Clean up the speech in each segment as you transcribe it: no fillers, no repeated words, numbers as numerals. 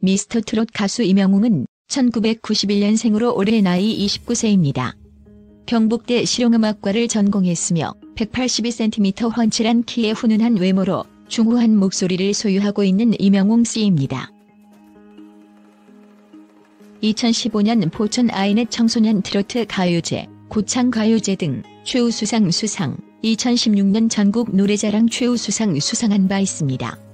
미스터 트롯 가수 이명웅은 1991년생으로 올해 나이 29세입니다. 경북대 실용음악과를 전공했으며 182cm 훤칠한 키에 훈훈한 외모로 중후한 목소리를 소유하고 있는 이명웅 씨입니다. 2015년 포천 아이넷 청소년 트로트 가요제, 고창 가요제 등 최우수상 수상, 2016년 전국 노래자랑 최우수상 수상한 바 있습니다.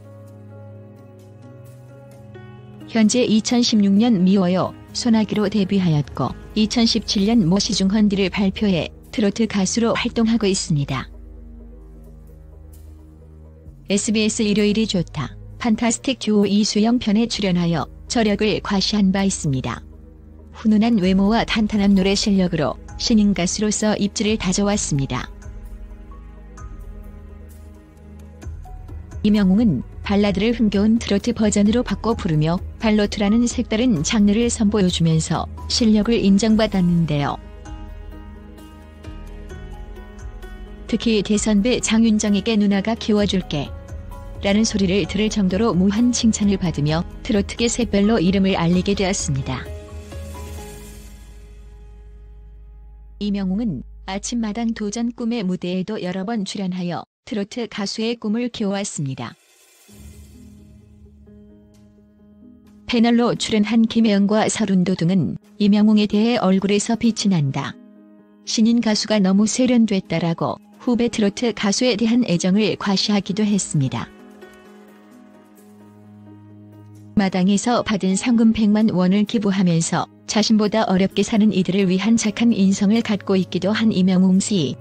현재 2016년 미워요, 소나기로 데뷔하였고 2017년 모시중헌디를 발표해 트로트 가수로 활동하고 있습니다. SBS 일요일이 좋다, 판타스틱 듀오 이수영 편에 출연하여 저력을 과시한 바 있습니다. 훈훈한 외모와 탄탄한 노래 실력으로 신인 가수로서 입지를 다져왔습니다. 이명웅은 발라드를 흥겨운 트로트 버전으로 바꿔 부르며 발로트라는 색다른 장르를 선보여주면서 실력을 인정받았는데요. 특히 대선배 장윤정에게 누나가 키워줄게 라는 소리를 들을 정도로 무한 칭찬을 받으며 트로트계 샛별로 이름을 알리게 되었습니다. 이명웅은 아침마당 도전 꿈의 무대에도 여러 번 출연하여 트로트 가수의 꿈을 키워왔습니다. 패널로 출연한 김혜영과 설운도 등은 이명웅에 대해 얼굴에서 빛이 난다, 신인 가수가 너무 세련됐다라고 후배 트로트 가수에 대한 애정을 과시하기도 했습니다. 마당에서 받은 상금 100만 원을 기부하면서 자신보다 어렵게 사는 이들을 위한 착한 인성을 갖고 있기도 한 이명웅 씨.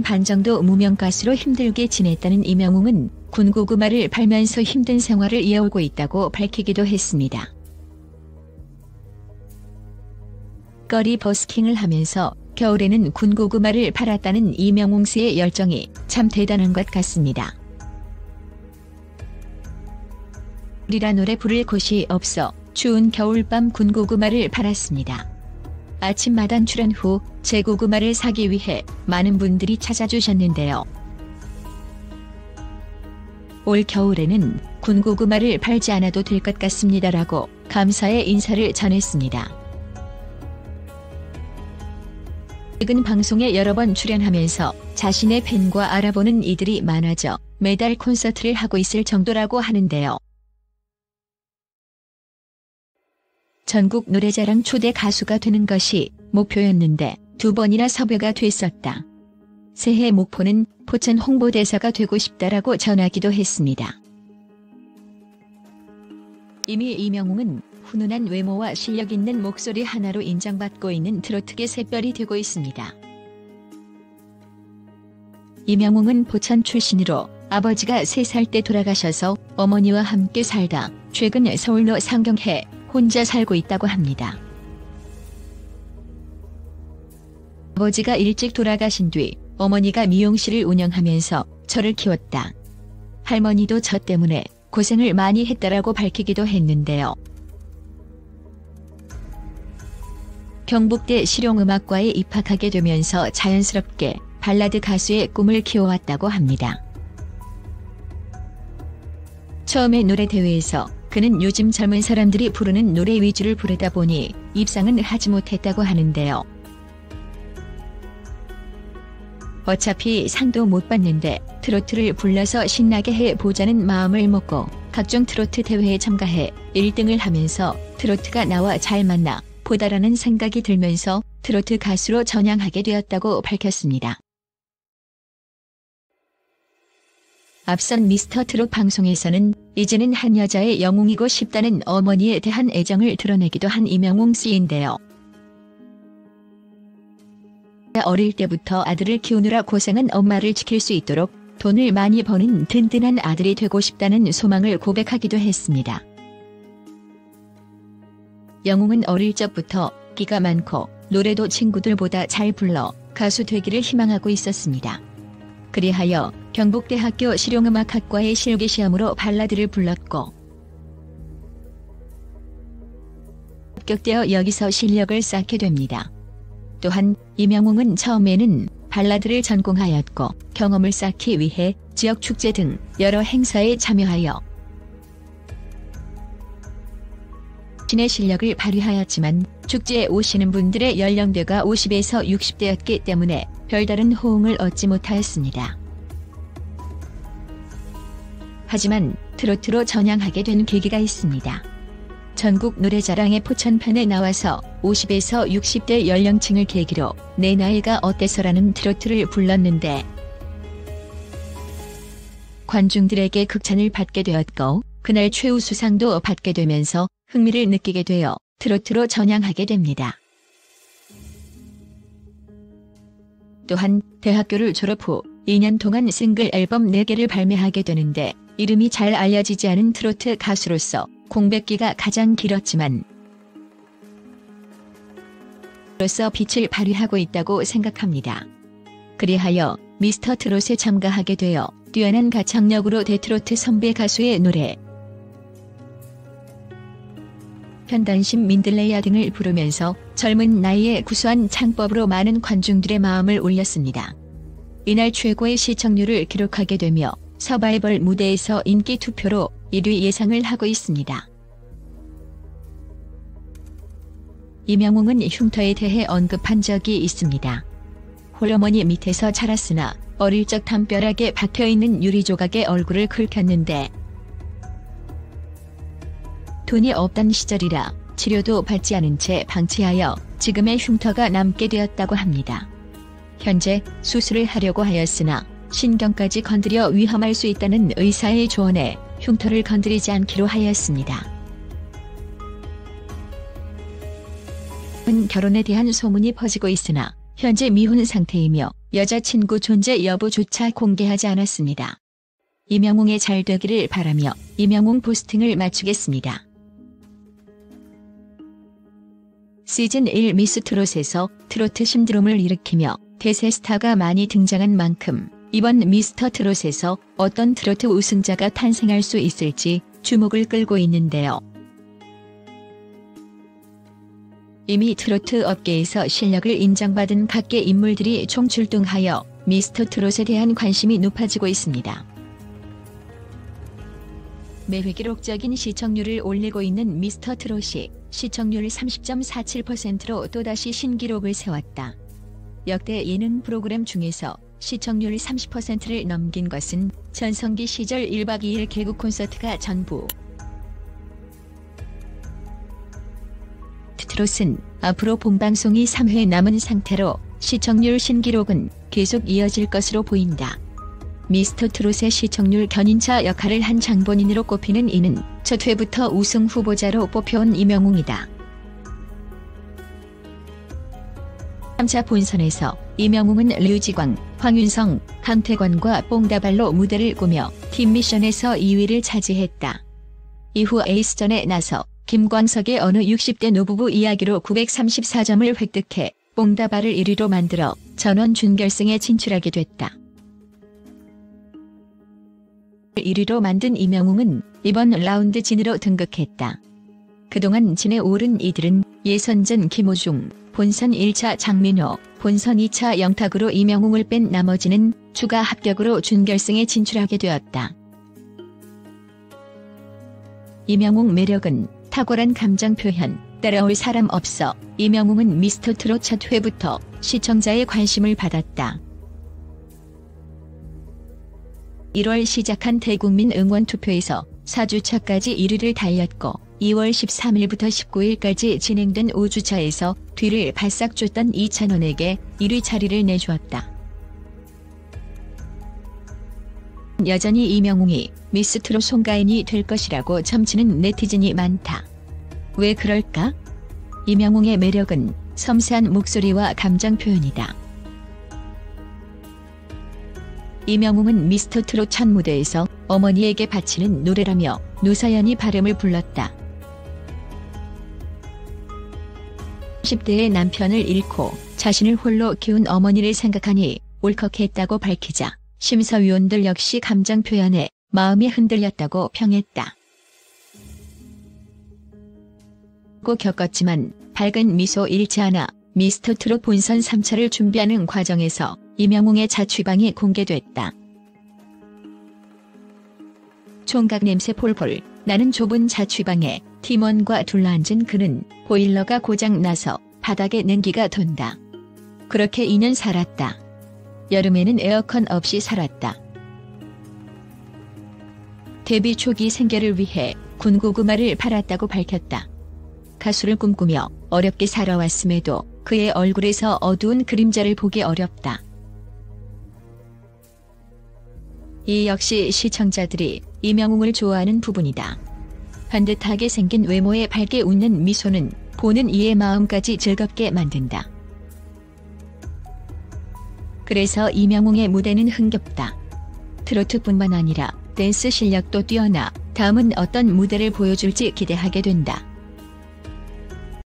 반 정도 무명 가수로 힘들게 지냈다는 이명웅은 군고구마를 팔면서 힘든 생활을 이어오고 있다고 밝히기도 했습니다. 거리 버스킹을 하면서 겨울에는 군고구마를 팔았다는 이명웅 씨의 열정이 참 대단한 것 같습니다. 우리라 노래 부를 곳이 없어 추운 겨울밤 군고구마를 팔았습니다. 아침마당 출연 후 제 고구마를 사기 위해 많은 분들이 찾아주셨는데요. 올 겨울에는 군고구마를 팔지 않아도 될 것 같습니다라고 감사의 인사를 전했습니다. 최근 방송에 여러 번 출연하면서 자신의 팬과 알아보는 이들이 많아져 매달 콘서트를 하고 있을 정도라고 하는데요. 전국 노래자랑 초대 가수가 되는 것이 목표였는데 2번이나 섭외가 됐었다. 새해 목표는 포천 홍보대사가 되고 싶다라고 전하기도 했습니다. 이미 이명웅은 훈훈한 외모와 실력 있는 목소리 하나로 인정받고 있는 트로트계 샛별이 되고 있습니다. 이명웅은 포천 출신으로 아버지가 3살 때 돌아가셔서 어머니와 함께 살다 최근 서울로 상경해 혼자 살고 있다고 합니다. 아버지가 일찍 돌아가신 뒤 어머니가 미용실을 운영하면서 저를 키웠다. 할머니도 저 때문에 고생을 많이 했다라고 밝히기도 했는데요. 경북대 실용음악과에 입학하게 되면서 자연스럽게 발라드 가수의 꿈을 키워왔다고 합니다. 처음에 노래대회에서 그는 요즘 젊은 사람들이 부르는 노래 위주를 부르다 보니 입상은 하지 못했다고 하는데요. 어차피 상도 못 받는데 트로트를 불러서 신나게 해보자는 마음을 먹고 각종 트로트 대회에 참가해 1등을 하면서 트로트가 나와 잘 맞나 보다라는 생각이 들면서 트로트 가수로 전향하게 되었다고 밝혔습니다. 앞선 미스터 트롯 방송에서는 이제는 한 여자의 영웅이고 싶다는 어머니에 대한 애정을 드러내기도 한 이명웅 씨인데요. 어릴 때부터 아들을 키우느라 고생한 엄마를 지킬 수 있도록 돈을 많이 버는 든든한 아들이 되고 싶다는 소망을 고백하기도 했습니다. 영웅은 어릴 적부터 끼가 많고 노래도 친구들보다 잘 불러 가수 되기를 희망하고 있었습니다. 그리하여 경북대학교 실용음악학과의 실기시험으로 발라드를 불렀고 합격되어 여기서 실력을 쌓게 됩니다. 또한 이명웅은 처음에는 발라드를 전공하였고 경험을 쌓기 위해 지역 축제 등 여러 행사에 참여하여 신의 실력을 발휘하였지만 축제에 오시는 분들의 연령대가 50에서 60대였기 때문에 별다른 호응을 얻지 못하였습니다. 하지만 트로트로 전향하게 된 계기가 있습니다. 전국 노래자랑의 포천편에 나와서 50에서 60대 연령층을 계기로 내 나이가 어때서라는 트로트를 불렀는데 관중들에게 극찬을 받게 되었고 그날 최우수상도 받게 되면서 흥미를 느끼게 되어 트로트로 전향하게 됩니다. 또한 대학교를 졸업 후 2년 동안 싱글 앨범 4개를 발매하게 되는데 이름이 잘 알려지지 않은 트로트 가수로서 공백기가 가장 길었지만 로서 빛을 발휘하고 있다고 생각합니다. 그리하여 미스터 트롯에 참가하게 되어 뛰어난 가창력으로 대트로트 선배 가수의 노래 편단심 민들레야 등을 부르면서 젊은 나이에 구수한 창법으로 많은 관중들의 마음을 울렸습니다. 이날 최고의 시청률을 기록하게 되며 서바이벌 무대에서 인기 투표로 1위 예상을 하고 있습니다. 이명웅은 흉터에 대해 언급한 적이 있습니다. 홀어머니 밑에서 자랐으나 어릴 적 담벼락에 박혀있는 유리조각에 얼굴을 긁혔는데 돈이 없던 시절이라 치료도 받지 않은 채 방치하여 지금의 흉터가 남게 되었다고 합니다. 현재 수술을 하려고 하였으나 신경까지 건드려 위험할 수 있다는 의사의 조언에 흉터를 건드리지 않기로 하였습니다. 결혼에 대한 소문이 퍼지고 있으나 현재 미혼 상태이며 여자친구 존재 여부조차 공개하지 않았습니다. 이명웅의 잘 되기를 바라며 이명웅 포스팅을 마치겠습니다. 시즌 1 미스 트롯에서 트로트 신드롬을 일으키며 대세 스타가 많이 등장한 만큼 이번 미스터 트롯에서 어떤 트로트 우승자가 탄생할 수 있을지 주목을 끌고 있는데요. 이미 트로트 업계에서 실력을 인정받은 각계 인물들이 총출동하여 미스터 트롯에 대한 관심이 높아지고 있습니다. 매회 기록적인 시청률을 올리고 있는 미스터 트롯이 시청률 30.47%로 또다시 신기록을 세웠다. 역대 예능 프로그램 중에서 시청률 30%를 넘긴 것은 전성기 시절 1박 2일 개국 콘서트가 전부. 트롯은 앞으로 본방송이 3회 남은 상태로 시청률 신기록은 계속 이어질 것으로 보인다. 미스터 트롯의 시청률 견인차 역할을 한 장본인으로 꼽히는 이는 첫 회부터 우승 후보자로 뽑혀온 이명웅이다. 3차 본선에서 이명웅은 류지광, 황윤성, 강태권과 뽕다발로 무대를 꾸며 팀 미션에서 2위를 차지했다. 이후 에이스전에 나서 김광석의 어느 60대 노부부 이야기로 934점을 획득해 뽕다발을 1위로 만들어 전원 준결승에 진출하게 됐다. 1위로 만든 이명웅은 이번 라운드 진으로 등극했다. 그동안 진에 오른 이들은 예선전 김호중, 본선 1차 장민호, 본선 2차 영탁으로 이명웅을 뺀 나머지는 추가 합격으로 준결승에 진출하게 되었다. 이명웅 매력은 탁월한 감정 표현, 따라올 사람 없어. 이명웅은 미스터 트롯 첫 회부터 시청자의 관심을 받았다. 1월 시작한 대국민 응원 투표에서 4주차까지 1위를 달렸고 2월 13일부터 19일까지 진행된 5주차에서 뒤를 바싹 쫓던 이찬원에게 1위 자리를 내주었다. 여전히 이명웅이 미스 트롯 송가인이 될 것이라고 점치는 네티즌이 많다. 왜 그럴까? 이명웅의 매력은 섬세한 목소리와 감정 표현이다. 이명웅은 미스터 트롯 첫 무대에서 어머니에게 바치는 노래라며 노사연이 발음을 불렀다. 10대의 남편을 잃고 자신을 홀로 키운 어머니를 생각하니 울컥했다고 밝히자 심사위원들 역시 감정 표현에 마음이 흔들렸다고 평했다. 고 겪었지만 밝은 미소 잃지 않아 미스터 트롯 본선 3차를 준비하는 과정에서 이명웅의 자취방이 공개됐다. 총각 냄새 폴폴 나는 좁은 자취방에 팀원과 둘러앉은 그는 보일러가 고장 나서 바닥에 냉기가 돈다. 그렇게 2년 살았다. 여름에는 에어컨 없이 살았다. 데뷔 초기 생계를 위해 군고구마를 팔았다고 밝혔다. 가수를 꿈꾸며 어렵게 살아왔음에도 그의 얼굴에서 어두운 그림자를 보기 어렵다. 이 역시 시청자들이 이명웅을 좋아하는 부분이다. 반듯하게 생긴 외모에 밝게 웃는 미소는 보는 이의 마음까지 즐겁게 만든다. 그래서 이명웅의 무대는 흥겹다. 트로트뿐만 아니라 댄스 실력도 뛰어나 다음은 어떤 무대를 보여줄지 기대하게 된다.